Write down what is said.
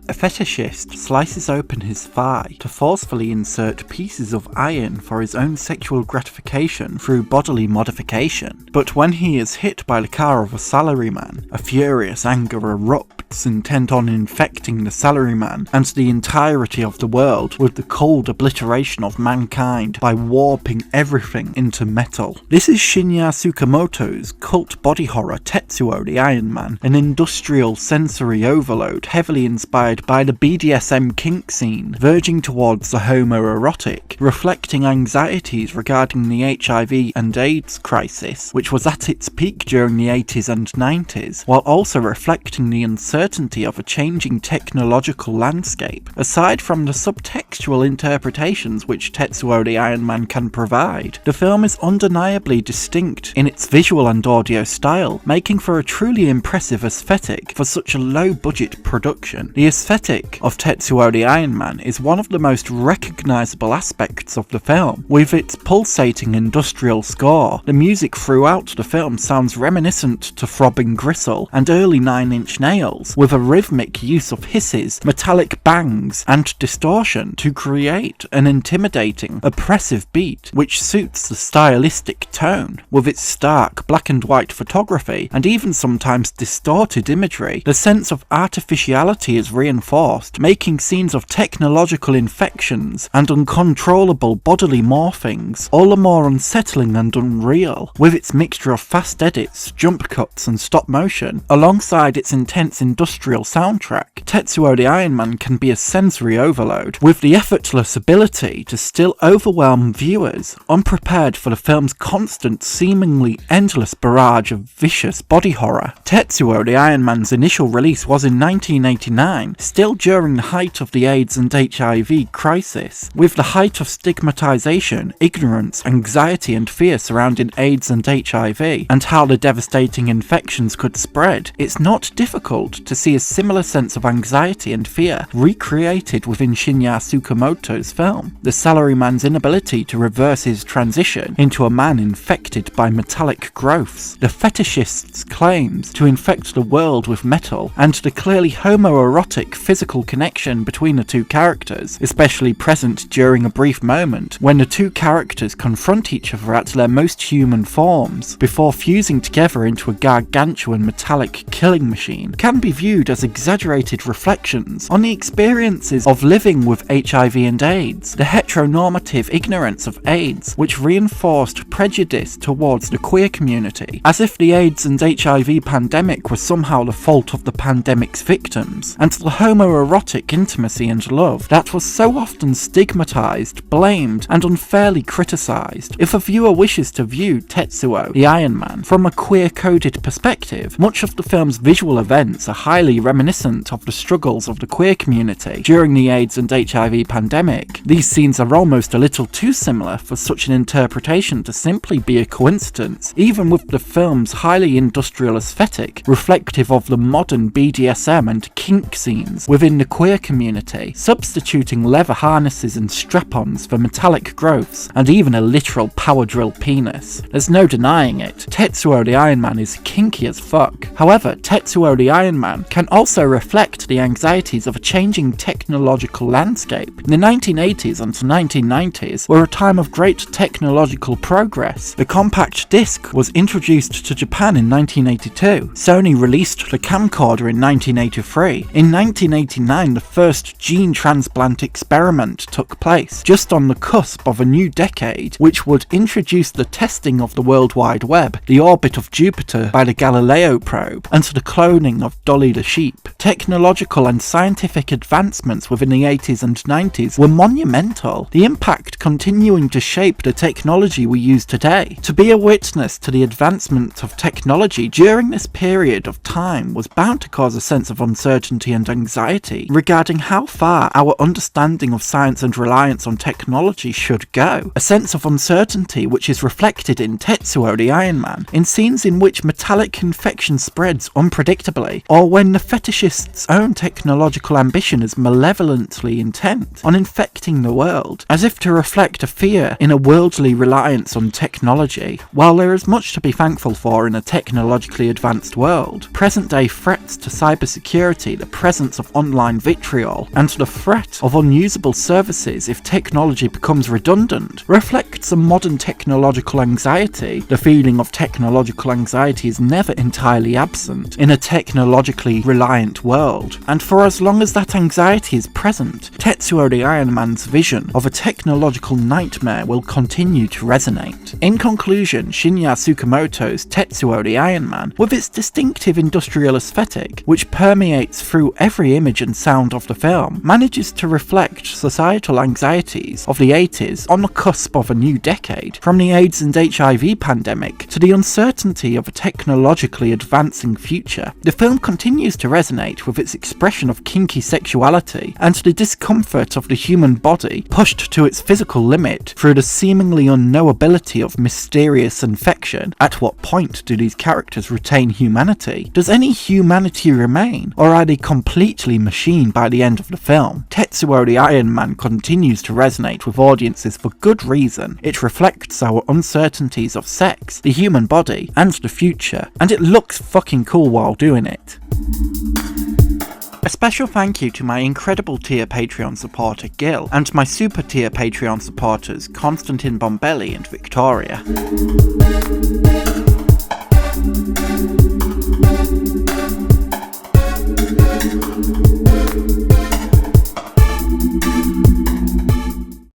A fetishist slices open his thigh to forcefully insert pieces of iron for his own sexual gratification through bodily modification. But when he is hit by the car of a salaryman, a furious anger erupts, intent on infecting the salaryman and the entirety of the world with the cold obliteration of mankind by warping everything into metal. This is Shinya Tsukamoto's cult body horror Tetsuo the Iron Man, an industrial sensory overload heavily inspired by the BDSM kink scene, verging towards the homoerotic, reflecting anxieties regarding the HIV and AIDS crisis, which was at its peak during the 80s and 90s, while also reflecting the uncertainty of a changing technological landscape. Aside from the subtextual interpretations which Tetsuo the Iron Man can provide, the film is undeniably distinct in its visual and audio style, making for a truly impressive aesthetic for such a low-budget production. The aesthetic of Tetsuo the Iron Man is one of the most recognisable aspects of the film. With its pulsating industrial score, the music throughout the film sounds reminiscent to throbbing gristle and early Nine Inch Nails, with a rhythmic use of hisses, metallic bangs, and distortion to create an intimidating, oppressive beat which suits the stylistic tone. With its stark black and white photography and even sometimes distorted imagery, the sense of artificiality is reinforced, making scenes of technological infections and uncontrollable bodily morphings all the more unsettling and unreal. With its mixture of fast edits, jump cuts and stop motion, alongside its intense industrial soundtrack, Tetsuo the Iron Man can be a sensory overload, with the effortless ability to still overwhelm viewers, unprepared for the film's constant, seemingly endless barrage of vicious body horror. Tetsuo the Iron Man's initial release was in 1989, still during the height of the AIDS and HIV crisis. With the height of stigmatization, ignorance, anxiety and fear surrounding AIDS and HIV, and how the devastating infections could spread, it's not difficult to see a similar sense of anxiety and fear recreated within Shinya Tsukamoto's film. The salaryman's inability to reverse his transition into a man infected by metallic growths, the fetishist's claims to infect the world with metal, and the clearly homoerotic physical connection between the two characters, especially present during a brief moment when the two characters confront each other at their most human forms, before fusing together into a gargantuan metallic killing machine, can be viewed as exaggerated reflections on the experiences of living with HIV and AIDS, the heteronormative ignorance of AIDS, which reinforced prejudice towards the queer community, as if the AIDS and HIV pandemic was somehow the fault of the pandemic's victims, and the homoerotic intimacy and love that was so often stigmatized, blamed, and unfairly criticized. If a viewer wishes to view Tetsuo the Iron Man from a queer-coded perspective, much of the film's visual events are highly reminiscent of the struggles of the queer community during the AIDS and HIV pandemic. These scenes are almost a little too similar for such an interpretation to simply be a coincidence, even with the film's highly industrial aesthetic, reflective of the modern BDSM and kink scenes within the queer community, substituting leather harnesses and strap-ons for metallic growths, and even a literal power drill penis. There's no denying it, Tetsuo the Iron Man is kinky as fuck. However, Tetsuo the Iron Man can also reflect the anxieties of a changing technological landscape. The 1980s and 1990s were a time of great technological progress. The compact disc was introduced to Japan in 1982. Sony released the camcorder in 1983. In 1989, the first gene transplant experiment took place, just on the cusp of a new decade, which would introduce the testing of the World Wide Web, the orbit of Jupiter by the Galileo probe, and the cloning of Dolly the sheep. Technological and scientific advancements within the 80s and 90s were monumental, the impact continuing to shape the technology we use today. To be a witness to the advancement of technology during this period of time was bound to cause a sense of uncertainty and anxiety regarding how far our understanding of science and reliance on technology should go. A sense of uncertainty which is reflected in Tetsuo the Iron Man, in scenes in which metallic infection spreads unpredictably, or or when the fetishist's own technological ambition is malevolently intent on infecting the world, as if to reflect a fear in a worldly reliance on technology. While there is much to be thankful for in a technologically advanced world, present-day threats to cybersecurity, the presence of online vitriol, and the threat of unusable services if technology becomes redundant, reflects a modern technological anxiety. The feeling of technological anxiety is never entirely absent in a technologically reliant world, and for as long as that anxiety is present, Tetsuo the Iron Man's vision of a technological nightmare will continue to resonate. In conclusion, Shinya Tsukamoto's Tetsuo the Iron Man, with its distinctive industrial aesthetic, which permeates through every image and sound of the film, manages to reflect societal anxieties of the 80s on the cusp of a new decade, from the AIDS and HIV pandemic to the uncertainty of a technologically advancing future. The film continues to resonate with its expression of kinky sexuality and the discomfort of the human body pushed to its physical limit through the seemingly unknowability of mysterious infection. At what point do these characters retain humanity? Does any humanity remain, or are they completely machined by the end of the film? Tetsuo the Iron Man continues to resonate with audiences for good reason. It reflects our uncertainties of sex, the human body, and the future, and it looks fucking cool while doing it. A special thank you to my incredible tier Patreon supporter Gil, and my super tier Patreon supporters Konstantin Bombelli and Victoria.